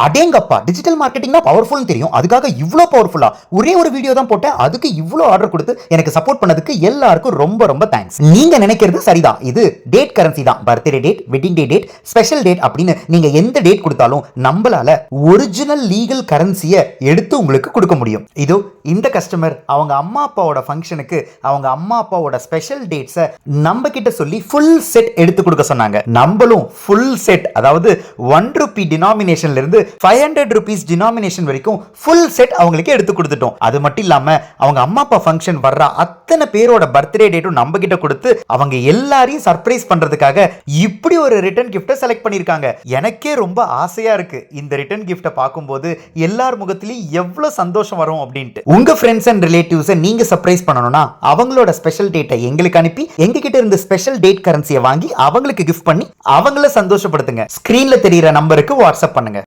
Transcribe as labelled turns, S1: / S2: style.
S1: அடேங்கப்பா, டிஜிட்டல் மார்க்கெட்டிங்னா பவர்ஃபுல்னு தெரியும். அதுக்காக இவ்ளோ பவர்ஃபுல்லா? ஒரே ஒரு வீடியோ தான் போட்டேன். அதுக்கு இவ்ளோ ஆர்டர் கொடுத்து எனக்கு சப்போர்ட் பண்ணதுக்கு எல்லாருக்கும் ரொம்ப ரொம்ப தேங்க்ஸ். நீங்க நினைக்கிறது சரிதான். இது டேட் கரன்சி தான். Birthday date, wedding day date, special date அப்படின்னு நீங்க எந்த டேட் கொடுத்தாலும் நம்மளால ஒரிஜினல் லீகல் கரன்சியை எடுத்து உங்களுக்கு கொடுக்க முடியும். இதோ இந்த கஸ்டமர் அவங்க அம்மா அப்பாவோட ஃபங்க்ஷனுக்கு அவங்க அம்மா அப்பாவோட ஸ்பெஷல் டேட்ஸை நம்ம கிட்ட சொல்லி ஃபுல் செட் எடுத்து கொடுக்க சொன்னாங்க. நம்மளும் ஃபுல் செட், அதாவது 1 ரூபி டினாமினேஷன்ல இருந்து 500 rupees டினாமினேஷன் வரைக்கும் ஃபுல் செட் அவங்களுக்கு எடுத்து கொடுத்துட்டோம். அது மட்டும் இல்லாம அவங்க அம்மா அப்பா ஃபங்க்ஷன் வர்ற அத்தனை பேரோட பர்த்டே டேட்டும் நம்ம கிட்ட கொடுத்து அவங்க எல்லாரையும் சர்ப்ரைஸ் பண்றதுக்காக இப்படி ஒரு ரிட்டர்ன் கிஃப்ட்டை செலக்ட் பண்ணிருக்காங்க. எனக்கே ரொம்ப ஆசையா இருக்கு இந்த ரிட்டர்ன் கிஃப்ட்டை பார்க்கும்போது எல்லார் முகத்திலையும் எவ்வளவு சந்தோஷம் வரும் அப்படின்ட்டு. உங்க ஃப்ரெண்ட்ஸ் அண்ட் ரிலேட்டிவ்ஸை நீங்க சர்ப்ரைஸ் பண்ணணும்னா அவங்களோட ஸ்பெஷல் டேட்டை எங்களுக்கு அனுப்பி எங்க கிட்ட இருந்து ஸ்பெஷல் டேட் கரன்சியை வாங்கி அவங்களுக்கு கிஃப்ட் பண்ணி அவங்கள சந்தோஷப்படுத்துங்க. ஸ்கிரீன்ல தெரியுற நம்பருக்கு வாட்ஸ்அப் பண்ணுங்க.